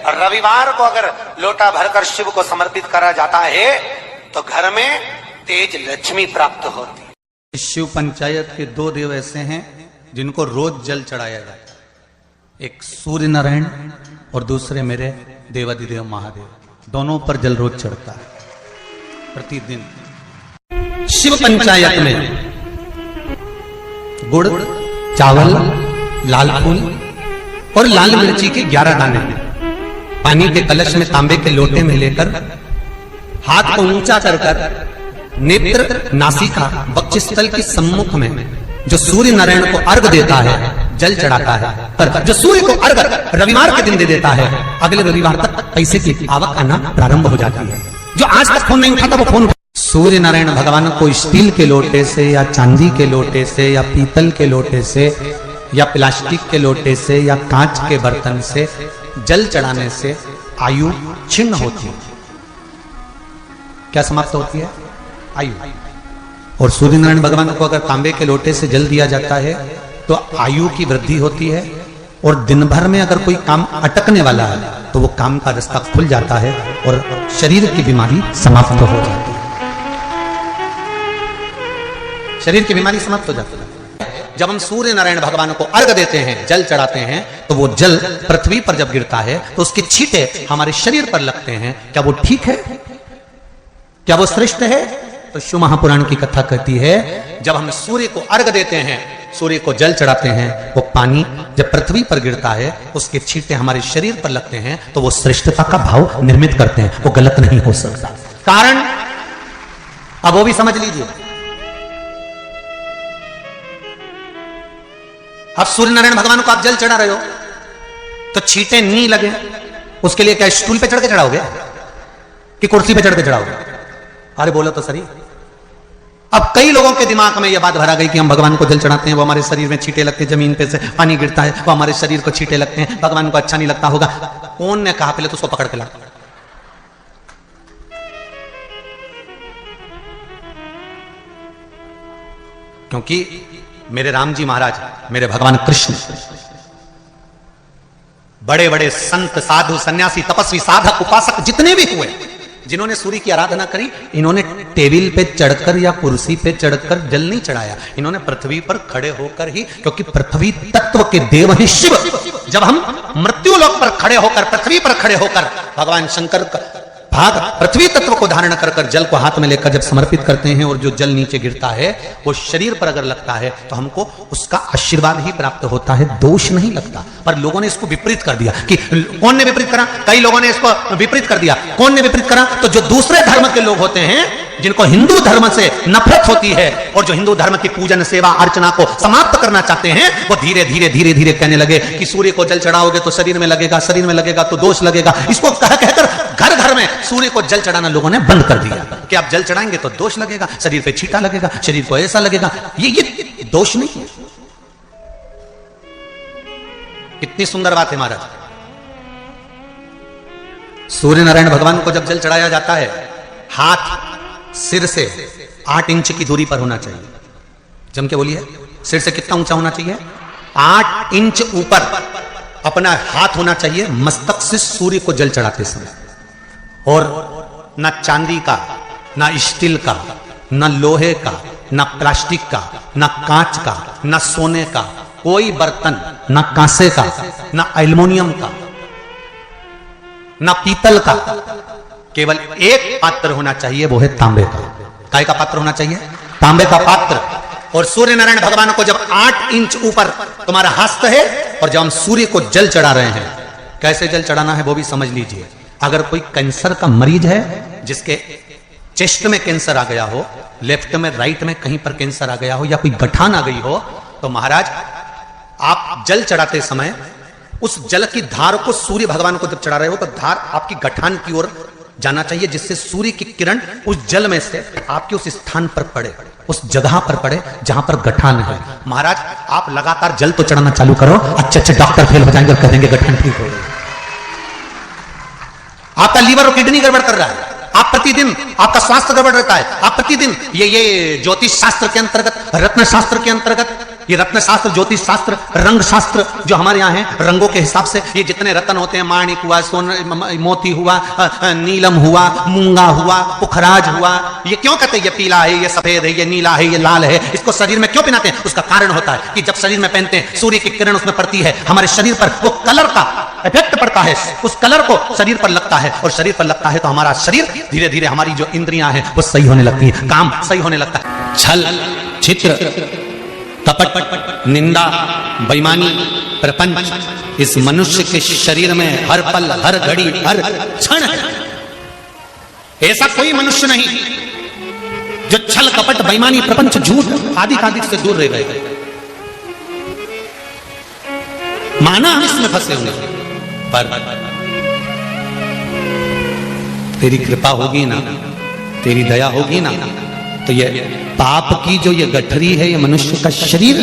और रविवार को अगर लोटा भरकर शिव को समर्पित करा जाता है तो घर में तेज लक्ष्मी प्राप्त होती है। शिव पंचायत के दो देव ऐसे हैं जिनको रोज जल चढ़ाया जाता है, एक सूर्य नारायण और दूसरे मेरे देवाधिदेव महादेव। दोनों पर जल रोज चढ़ता है प्रतिदिन। शिव पंचायत में गुड़, चावल, लाल फूल और लाल मिर्ची के 11 दाने पानी के कलश में तांबे के लोटे में लेकर हाथ को ऊंचा कर नेत्र, नासिका, वक्षस्थल के सम्मुख में जो सूर्य नारायण को अर्घ देता है, जल चढ़ाता है, पर जो सूर्य को अर्घ रविवार के दिन दे देता है, अगले रविवार तक पैसे की आवक आना प्रारंभ हो जाती है। जो आज तक फोन नहीं उठाता वो फोन। सूर्य नारायण भगवान को स्टील के लोटे से या चांदी के लोटे से या पीतल के लोटे से या प्लास्टिक के लोटे से या कांच के बर्तन से जल चढ़ाने से आयु छिन्न होती है। क्या समाप्त होती है? आयु। और सूर्य नारायण भगवान को अगर तांबे के लोटे से जल दिया जाता है तो आयु की वृद्धि होती है, और दिन भर में अगर कोई काम अटकने वाला है तो वो काम का रास्ता खुल जाता है और शरीर की बीमारी समाप्त हो जाती है। शरीर की बीमारी समाप्त हो जाती है। जब हम सूर्य नारायण भगवान को अर्घ देते हैं, जल चढ़ाते हैं, तो वो जल पृथ्वी पर जब गिरता है तो उसके छींटे हमारे शरीर पर लगते हैं। क्या वो ठीक है? क्या वो श्रेष्ठ है? तो शिव महापुराण की कथा कहती है जब हम सूर्य को अर्घ देते हैं, सूर्य को जल चढ़ाते हैं, वो पानी जब पृथ्वी पर गिरता है, उसके छींटे हमारे शरीर पर लगते हैं, तो वो श्रेष्ठता का भाव निर्मित करते हैं। वो गलत नहीं हो सकता। कारण अब वो भी समझ लीजिए। अब सूर्य नारायण भगवान को आप जल चढ़ा रहे हो तो छींटे नहीं लगे, उसके लिए क्या स्टूल पे चढ़ के चढ़ाओगे कि कुर्सी पे चढ़ के चढ़ाओगे? अरे बोलो तो सही। अब कई लोगों के दिमाग में यह बात भरा गई कि हम भगवान को जल चढ़ाते हैं, वो हमारे शरीर में छींटे लगते हैं, जमीन पे से पानी गिरता है, वो हमारे शरीर को छींटे लगते हैं, भगवान को अच्छा नहीं लगता होगा। कौन ने कहा? पहले तो उसको पकड़ के ला। क्योंकि मेरे राम जी महाराज, मेरे भगवान कृष्ण, बड़े बड़े संत, साधु, सन्यासी, तपस्वी, साधक, उपासक जितने भी हुए, जिन्होंने सूर्य की आराधना करी, इन्होंने टेबल पे चढ़कर या कुर्सी पे चढ़कर जल नहीं चढ़ाया। इन्होंने पृथ्वी पर खड़े होकर ही, क्योंकि पृथ्वी तत्व के देव ही शिव। जब हम मृत्यु लोक पर खड़े होकर, पृथ्वी पर खड़े होकर भगवान शंकर का भाग पृथ्वी तत्व को धारण कर कर जल को हाथ में लेकर जब समर्पित करते हैं और जो जल नीचे गिरता है वो शरीर पर अगर लगता है तो हमको उसका आशीर्वाद ही प्राप्त होता है, दोष नहीं लगता। पर लोगों ने इसको विपरीत कर दिया। कि कौन ने विपरीत करा? कई लोगों ने इसको विपरीत कर दिया। कौन ने विपरीत करा? तो जो दूसरे धर्म के लोग होते हैं, जिनको हिंदू धर्म से नफरत होती है और जो हिंदू धर्म की पूजन, सेवा, अर्चना को समाप्त करना चाहते हैं, वो धीरे धीरे धीरे धीरे कहने लगे कि सूर्य को जल चढ़ाओगे तो शरीर में लगेगा, शरीर में लगेगा तो दोष लगेगा। इसको कह कहकर घर घर में सूर्य को जल चढ़ाना लोगों ने बंद कर दिया कि आप जल चढ़ाएंगे तो दोष लगेगा, शरीर पे छींटा लगेगा, शरीर को ऐसा लगेगा। ये दोष नहीं है। कितनी सुंदर बात है महाराज। सूर्य नारायण भगवान को जब जल चढ़ाया जाता है, हाथ सिर से 8 इंच की दूरी पर होना चाहिए। जम के बोलिए, सिर से कितना ऊंचा होना चाहिए? 8 इंच ऊपर अपना हाथ होना चाहिए मस्तक से सूर्य को जल चढ़ाते समय। और ना चांदी का, ना स्टील का, ना लोहे का, ना प्लास्टिक का, ना कांच का, ना सोने का कोई बर्तन, ना कांसे का, ना एल्युमिनियम का, ना पीतल का, केवल एक पात्र होना चाहिए, वो है तांबे का। काय का पात्र होना चाहिए? तांबे का पात्र। और सूर्य नारायण भगवान को जब 8 इंच ऊपर तुम्हारा हस्त है और जब हम सूर्य को जल चढ़ा रहे हैं, कैसे जल चढ़ाना है वो भी समझ लीजिए। अगर कोई कैंसर का मरीज है, जिसके चेस्ट में कैंसर आ गया हो, लेफ्ट में, राइट में कहीं पर कैंसर आ गया हो, या कोई गठान आ गई हो, तो महाराज आप जल चढ़ाते समय उस जल की धार को, सूर्य भगवान को जब चढ़ा रहे हो तो धार आपकी गठान की ओर जाना चाहिए, जिससे सूर्य की किरण उस जल में से आपके उस स्थान पर पड़े, उस जगह पर पड़े जहां पर गठान है। महाराज आप लगातार जल तो चढ़ाना चालू करो, अच्छे डॉक्टर फेल हो जाएंगे और कहेंगे गठान ठीक हो गई। आपका लीवर और किडनी गड़बड़ कर रहा है, आप प्रतिदिन, आपका स्वास्थ्य गड़बड़ रहता है, आप प्रतिदिन ये ज्योतिष शास्त्र के अंतर्गत, रत्न शास्त्र के अंतर्गत ये रत्न शास्त्र, ज्योतिष शास्त्र, रंग शास्त्र जो हमारे यहाँ है, रंगों के हिसाब से ये जितने रत्न होते हैं, माणिक हुआ, मोती हुआ, नीलम हुआ, मूंगा हुआ, पुखराज हुआ, ये क्यों कहते हैं ये पीला है, ये सफेद है, ये नीला है, ये लाल है, इसको शरीर में क्यों पहनाते हैं? उसका कारण होता है कि जब शरीर में पहनते हैं सूर्य की किरण उसमें पड़ती है, हमारे शरीर पर वो कलर का इफेक्ट पड़ता है, उस कलर को शरीर पर लगता है, और शरीर पर लगता है तो हमारा शरीर धीरे धीरे, हमारी जो इंद्रियां हैं वो सही होने लगती है, काम सही होने लगता है। छल, चित्र, कपट, निंदा, बेईमानी, प्रपंच इस मनुष्य के शरीर में हर पल, हर घड़ी, हर क्षण है। ऐसा कोई मनुष्य नहीं जो छल, कपट, बेईमानी, प्रपंच, झूठ आदि से दूर रह गए। माना हम इसमें फंसे हुए, पर तेरी कृपा होगी ना, तेरी दया होगी ना, तो ये पाप की जो ये गठरी है, ये मनुष्य का शरीर,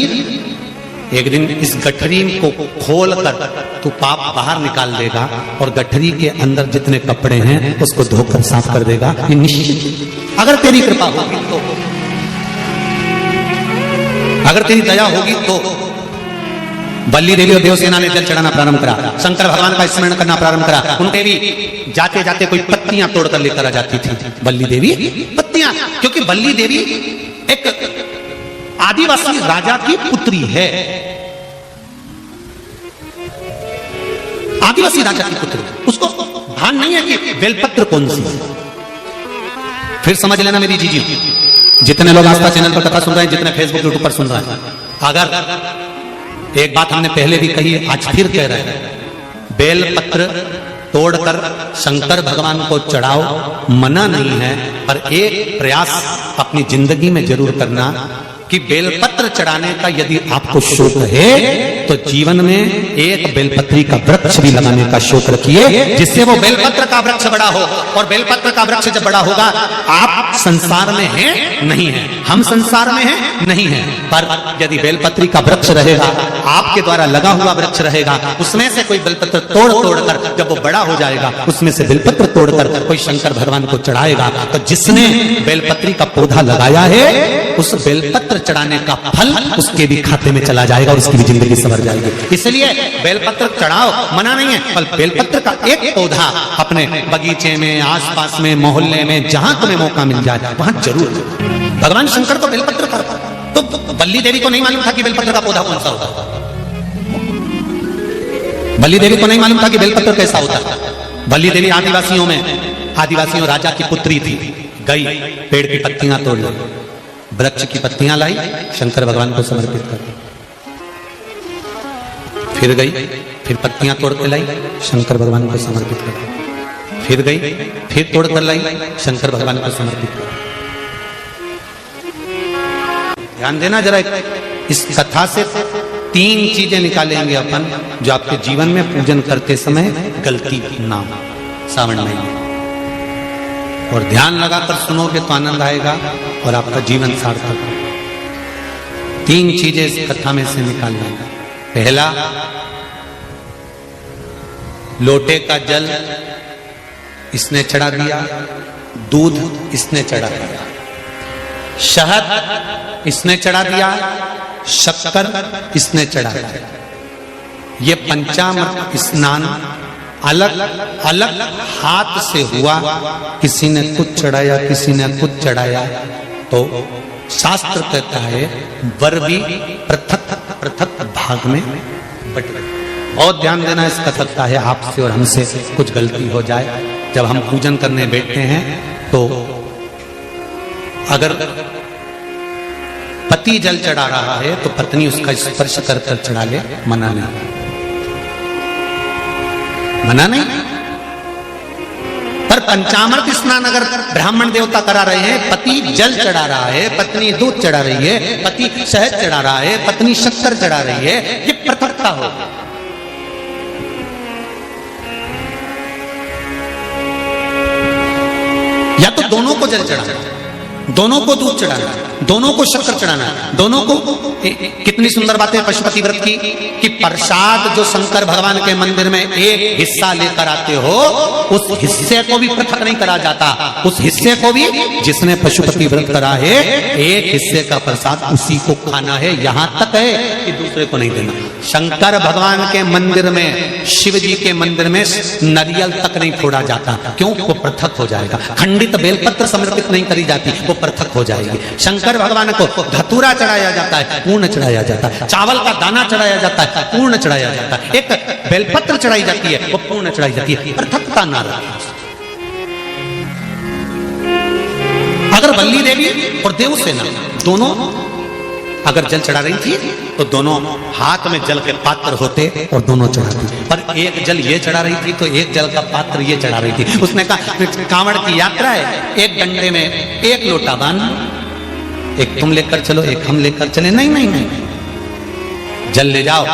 एक दिन इस गठरी को खोल कर तू पाप बाहर निकाल देगा, और गठरी के अंदर जितने कपड़े हैं उसको धोकर साफ कर देगा, ये निश्चित। अगर तेरी कृपा होगी तो, अगर तेरी दया होगी तो। बल्ली देवी और देवसेना ने जल चढ़ाना प्रारंभ करा, शंकर भगवान का स्मरण करना प्रारंभ करा। उनके भी जाते जाते कोई पत्तियां तोड़कर लेकर आ जाती थी बल्ली देवी, पत्तियां, क्योंकि बल्ली देवी एक आदिवासी राजा की पुत्री है, आदिवासी राजा की पुत्री, उसको भान नहीं है कि बेलपत्र कौन सी। फिर समझ लेना मेरी जीजी, जितने लोग आस्था चैनल पर कथा सुन रहे हैं, जितने फेसबुक यूट्यूब पर सुन रहे हैं, अगर एक बात हमने पहले भी कही, आज फिर कह रहे हैं, बेलपत्र तोड़कर शंकर भगवान को चढ़ाओ, मना नहीं है, पर एक प्रयास अपनी जिंदगी में जरूर करना कि बेलपत्र चढ़ाने का यदि आपको शौक है तो जीवन में एक बेलपत्री का वृक्ष भी लगाने का शौक रखिए, जिससे वो बेलपत्र का वृक्ष बड़ा हो। और बेलपत्र का वृक्ष जब बड़ा होगा, आप संसार में हैं नहीं है, हम संसार में हैं नहीं है, पर यदि बेलपत्री का वृक्ष रहेगा, आपके द्वारा लगा हुआ वृक्ष रहेगा, उसमें से कोई बेलपत्र तोड़ कर जब वो बड़ा हो जाएगा, उसमें से बेलपत्र तोड़कर कोई शंकर भगवान को चढ़ाएगा, तो जिसने बेलपत्री का पौधा लगाया है, उस बेलपत्र चढ़ाने का फल उसके भी खाते में चला जाएगा और उसकी भी जिंदगी संवर जाएगी। इसलिए बेलपत्र चढ़ाओ, मना नहीं है, पर बेलपत्र का एक पौधा अपने बगीचे में, आसपास में, मोहल्ले में, जहां तुम्हें मौका मिल जाए वहां जरूर। भगवान शंकर को बेलपत्र का, तो बल्ली देवी को नहीं मालूम था कि बेलपत्र का पौधा कौन सा होता, बल्ली देवी को नहीं मालूम था कि बेलपत्र कैसा होता। बल्ली देवी आदिवासियों राजा की पुत्री थी, गई पेड़ की पत्तियां तोड़ ली, वृक्ष की पत्तियां लाई, शंकर भगवान को समर्पित कर दी, फिर गई, फिर पत्तियां तोड़ के लाई, शंकर भगवान को समर्पित कर दी, फिर गई, फिर तोड़ कर लाई, शंकर भगवान को समर्पित कर दी। ध्यान देना जरा, इस कथा से 3 चीजें निकालेंगे अपन, जो आपके जीवन में पूजन करते समय गलती ना हो सावन महीने, और ध्यान लगाकर सुनोगे तो आनंद आएगा और आपका जीवन सार्थक होगा। 3 चीजें इस कथा में से निकालना। पहला, लोटे का जल इसने चढ़ा दिया, दूध इसने चढ़ा दिया, शहद इसने चढ़ा दिया, शक्कर इसने चढ़ा दिया। ये पंचामृत स्नान अलग अलग हाथ से हुआ, किसी ने कुछ चढ़ाया, किसी ने कुछ चढ़ाया, तो शास्त्र कहता है वर भी पृथक पृथक भाग में बट गए। बहुत ध्यान देना, इसका सकता है आपसे और हमसे कुछ गलती हो जाए। जब हम पूजन करने बैठते हैं तो अगर पति जल चढ़ा रहा है तो पत्नी उसका स्पर्श कर कर चढ़ा ले, मना नहीं, मना नहीं। पर पंचामृत स्नान अगर ब्राह्मण देवता करा रहे हैं, पति जल चढ़ा रहा है, पत्नी दूध चढ़ा रही है, पति शहद चढ़ा रहा है, पत्नी शक्कर चढ़ा रही है, ये पृथकता हो। या तो दोनों को जल चढ़ाना, दोनों को दूध चढ़ाना, दोनों को शक्कर चढ़ाना है, दोनों को। कितनी सुंदर बात है पशुपति व्रत की कि प्रसाद जो शंकर भगवान के मंदिर में एक हिस्सा लेकर आते हो, उस हिस्से को भी पृथक नहीं करा जाता। उस हिस्से को भी जिसने पशुपति व्रत करा है, एक हिस्से का प्रसाद उसी को खाना है, यहां तक है कि दूसरे को नहीं देना। शंकर भगवान के मंदिर में, शिव जी के मंदिर में नारियल तक नहीं फोड़ा जाता। क्यों? वो पृथक हो जाएगा। खंडित बेलपत्र समर्पित नहीं करी जाती, वो पृथक हो जाएगी। शंकर भगवान को धतूरा चढ़ाया जाता है, पूर्ण चढ़ाया जाता है। चावल का दाना चढ़ाया जाता है, पूर्ण चढ़ाया जाता है। एक बेलपत्र चढ़ाई जाती है, वो पूर्ण चढ़ाई जाती है। पृथकता ना रखे। अगर वल्ली देवी और देवसेना दोनों अगर जल चढ़ा रही थी तो दोनों हाथ में जल के पात्र होते और दोनों चढ़ाती। पर एक जल ये चढ़ा रही थी तो एक जल का पात्र ये चढ़ा रही थी। उसने कहा कांवड़ की यात्रा है, एक डंडे में एक लोटा बांध, एक तुम लेकर चलो, एक हम लेकर चले। नहीं नहीं नहीं, जल ले जाओ,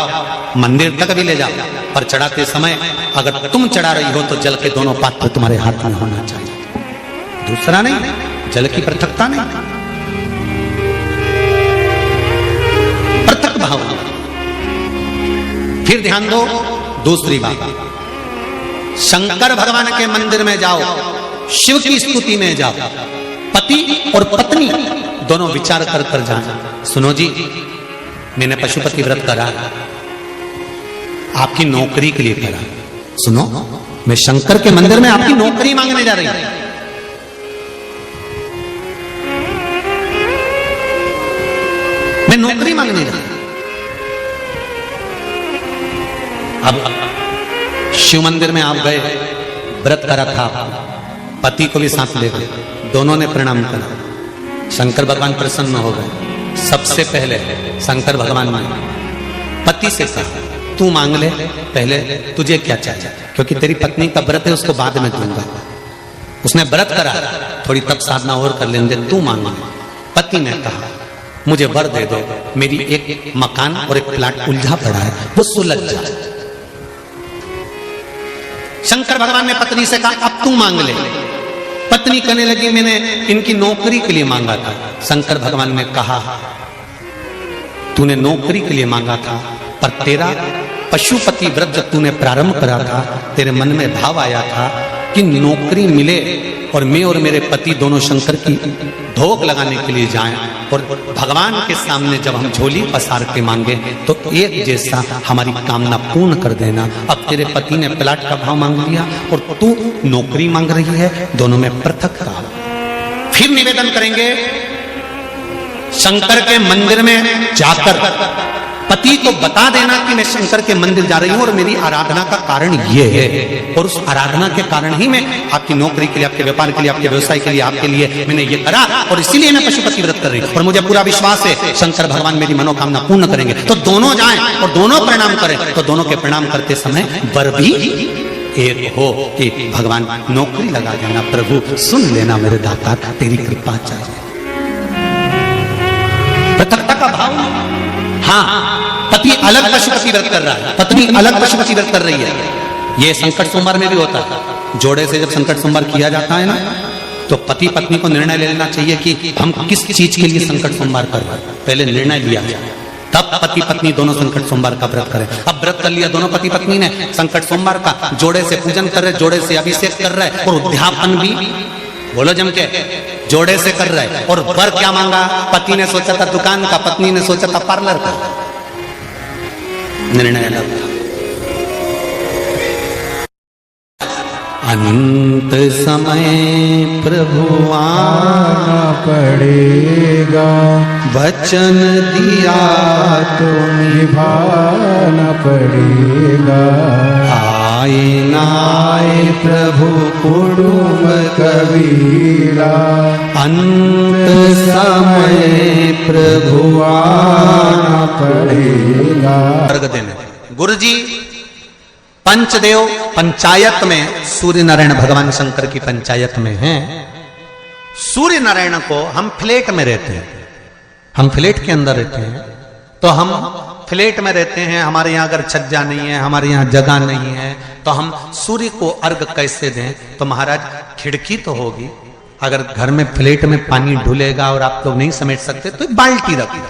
मंदिर तक भी ले जाओ, पर चढ़ाते समय अगर तुम चढ़ा रही हो तो जल के दोनों पात्र तुम्हारे हाथ में होना चाहिए, दूसरा नहीं। जल की पृथकता नहीं, पृथक भाव। फिर ध्यान दो दूसरी बात, शंकर भगवान के मंदिर में जाओ, शिव की स्तुति में जाओ, पति और पत्नी दोनों विचार कर कर जाए। सुनो जी, मैंने पशुपति व्रत करा, आपकी नौकरी के लिए करा। सुनो, मैं शंकर के मंदिर में आपकी नौकरी मांगने जा रही हूं। मैं नौकरी मांगने जा रही हूं। अब शिव मंदिर में आप गए, व्रत करा था, पति को भी साथ ले गए, दोनों ने प्रणाम करा। शंकर भगवान प्रसन्न हो गए। सबसे पहले शंकर भगवान ने पति से कहा, तू मांग ले, पहले तुझे क्या चाहिए, क्योंकि तेरी पत्नी का व्रत है, उसको बाद में दूंगा। उसने व्रत करा, थोड़ी तप साधना और कर लेंगे, तू मांग। पति ने कहा, मुझे वर दे दो, मेरी एक मकान और एक प्लाट उलझा पड़ा है, वो सुलझ जाए। शंकर भगवान ने पत्नी से कहा, अब तू मांग ले। पत्नी कहने लगी, मैंने इनकी नौकरी के लिए मांगा था। शंकर भगवान ने कहा, तूने नौकरी के लिए मांगा था, पर तेरा पशुपति व्रत जब तूने प्रारंभ करा था, तेरे मन में भाव आया था कि नौकरी मिले और मैं और मेरे पति दोनों शंकर की धोख लगाने के लिए जाएं, और भगवान के सामने जब हम झोली पसार के मांगे तो एक जैसा हमारी कामना पूर्ण कर देना। अब तेरे पति ने प्लाट का भाव मांग लिया और तू नौकरी मांग रही है, दोनों में पृथक का। फिर निवेदन करेंगे, शंकर के मंदिर में जाकर पति को बता देना कि मैं शंकर के मंदिर जा रही हूं और मेरी आराधना का कारण ये है, और उस आराधना के कारण ही मैं आपकी नौकरी के लिए, आपके व्यापार के लिए, आपके व्यवसाय के लिए, आपके लिए मैंने ये करा, और इसीलिए मैं पशुपति व्रत कर रही हूं, और मुझे पूरा विश्वास है शंकर भगवान मेरी मनोकामना पूर्ण करेंगे। तो दोनों जाएं और दोनों प्रणाम करें, तो दोनों के प्रणाम करते समय वर भी एक हो कि भगवान नौकरी लगा देना, प्रभु सुन लेना मेरे दाता, तेरी कृपा चाहिए। पृथकता का भाव। हाँ, पति अलग पशुपति व्रत कर रहा है, पत्नी अलग पशुपति व्रत कर रही है। ये संकट सोमवार में भी होता है। जोड़े से जब संकट सोमवार किया जाता है ना, तो पति पत्नी को निर्णय ले लेना चाहिए कि हम किस चीज के लिए संकट सोमवार कर रहे हैं। पहले निर्णय लिया जाए, तब पति पत्नी दोनों संकट सोमवार का व्रत करें। अब व्रत कर लिया दोनों पति पत्नी ने संकट सोमवार का, जोड़े से पूजन कर रहे, जोड़े से अभिषेक कर रहे, और उद्यापन भी बोलो जम के जोड़े से कर रहे। और वर क्या मांगा? पति ने सोचा था दुकान का, पत्नी ने सोचा था पार्लर का। निर्णय अलग था। अंत समय प्रभु आना पड़ेगा, वचन दिया तो निभाना पड़ेगा। आए नाए प्रभु कुटुंब कबीरा, अंत समय प्रभु आना पड़ेगा। अर्घ देने गुरु जी पंचदेव पंचायत में, सूर्य नारायण भगवान शंकर की पंचायत में हैं। सूर्य नारायण को हम फ्लैट में रहते हैं, हम फ्लैट के अंदर रहते हैं, तो हम फ्लैट में रहते हैं, हमारे यहाँ अगर छज्जा नहीं है, हमारे यहाँ जगह नहीं है, तो हम सूर्य को अर्घ कैसे दें? तो महाराज खिड़की तो होगी, अगर घर में प्लेट में पानी ढुलेगा और आप लोग नहीं समेट सकते तो एक बाल्टी रख लो,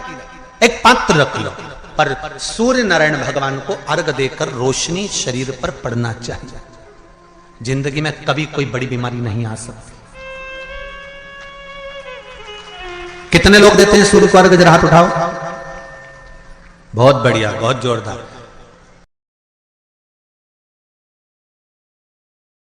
एक पात्र रख लो, पर सूर्य नारायण भगवान को अर्घ देकर रोशनी शरीर पर पड़ना चाहिए। जिंदगी में कभी कोई बड़ी बीमारी नहीं आ सकती। कितने लोग देते हैं सूर्य को अर्घ? जरा हाथ उठाओ। बहुत बढ़िया, बहुत जोरदार।